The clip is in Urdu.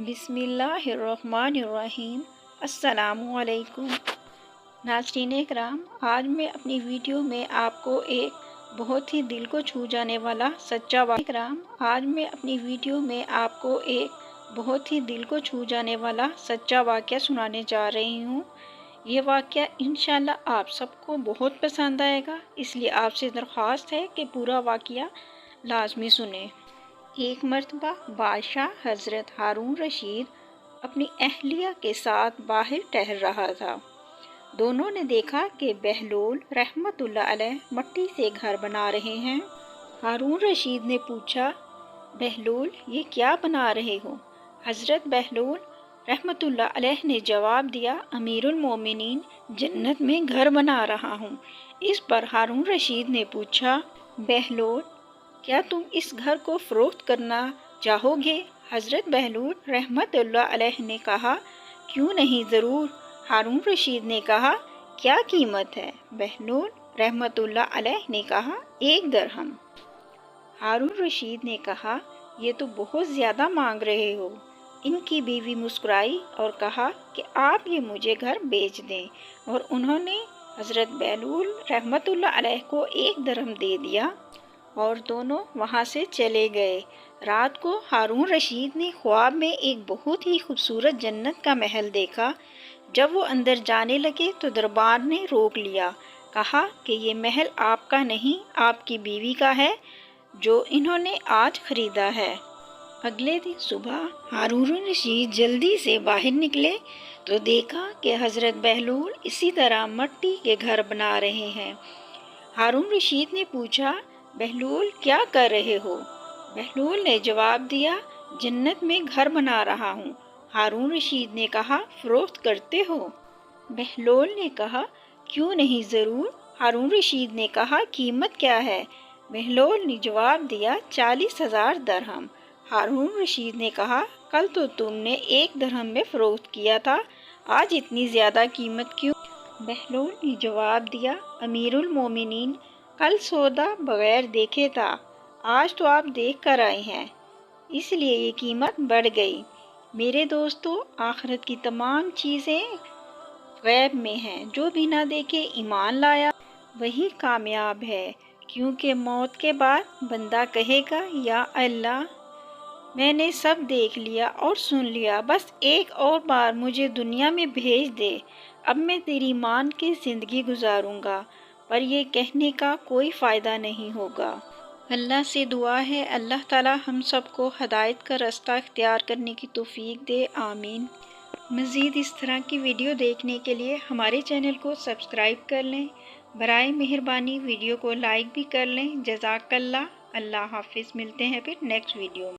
بسم اللہ الرحمن الرحیم۔ السلام علیکم ناظرین کرام، آج میں اپنی ویڈیو میں آپ کو ایک بہت ہی دل کو چھو جانے والا سچا واقعہ سنانے جا رہی ہوں۔ یہ واقعہ انشاءاللہ آپ سب کو بہت پسند آئے گا، اس لیے آپ سے درخواست ہے کہ پورا واقعہ لازمی سنیں۔ ایک مرتبہ بادشاہ حضرت ہارون رشید اپنی اہلیہ کے ساتھ باہر ٹہل رہا تھا۔ دونوں نے دیکھا کہ بہلول رحمت اللہ علیہ مٹی سے گھر بنا رہے ہیں۔ ہارون رشید نے پوچھا، بہلول یہ کیا بنا رہے ہو؟ حضرت بہلول رحمت اللہ علیہ نے جواب دیا، امیر المومنین جنت میں گھر بنا رہا ہوں۔ اس پر ہارون رشید نے پوچھا، بہلول کیا تم اس گھر کو فروخت کرنا چاہو گے؟ حضرت بہلول رحمت اللہ علیہ نے کہا، کیوں نہیں، ضرور۔ ہارون رشید نے کہا، کیا قیمت ہے؟ بہلول رحمت اللہ علیہ نے کہا، 1 درہم۔ ہارون رشید نے کہا، یہ تو بہت زیادہ مانگ رہے ہو۔ ان کی بیوی مسکرائی اور کہا کہ آپ یہ مجھے گھر بیچ دیں، اور انہوں نے حضرت بہلول رحمت اللہ علیہ کو 1 درہم دے دیا اور دونوں وہاں سے چلے گئے۔ رات کو ہارون رشید نے خواب میں ایک بہت ہی خوبصورت جنت کا محل دیکھا۔ جب وہ اندر جانے لگے تو دربار نے روک لیا، کہا کہ یہ محل آپ کا نہیں، آپ کی بیوی کا ہے، جو انہوں نے آج خریدا ہے۔ اگلے دن صبح ہارون رشید جلدی سے باہر نکلے تو دیکھا کہ حضرت بہلول اسی طرح مٹی کے گھر بنا رہے ہیں۔ ہارون رشید نے پوچھا، بہلول کیا کر رہے ہو؟ بہلول نے جواب دیا، جنت میں گھر بنا رہا ہوں۔ ہارون رشید نے کہا، فروخت کرتے ہو؟ بہلول نے کہا، کیوں نہیں، ضرور۔ ہارون رشید نے کہا، قیمت کیا ہے؟ بہلول نے جواب دیا، 40,000 درہم۔ ہارون رشید نے کہا، کل تو تم نے 1 درہم میں فروخت کیا تھا، آج اتنی زیادہ قیمت کیوں؟ بہلول نے جواب دیا، امیر المومنین کل سودا بغیر دیکھے تھا، آج تو آپ دیکھ کر آئے ہیں، اس لیے یہ قیمت بڑھ گئی۔ میرے دوستو، آخرت کی تمام چیزیں غیب میں ہیں، جو بھی نہ دیکھے ایمان لایا وہی کامیاب ہے، کیونکہ موت کے بعد بندہ کہے گا، یا اللہ میں نے سب دیکھ لیا اور سن لیا، بس ایک اور بار مجھے دنیا میں بھیج دے، اب میں تیری مان کے زندگی گزاروں گا، پر یہ کہنے کا کوئی فائدہ نہیں ہوگا۔ اللہ سے دعا ہے اللہ تعالی ہم سب کو ہدایت کا راستہ اختیار کرنے کی توفیق دے، آمین۔ مزید اس طرح کی ویڈیو دیکھنے کے لیے ہمارے چینل کو سبسکرائب کر لیں، برائے مہربانی ویڈیو کو لائک بھی کر لیں۔ جزاک اللہ۔ اللہ حافظ، ملتے ہیں پھر نیکسٹ ویڈیو میں۔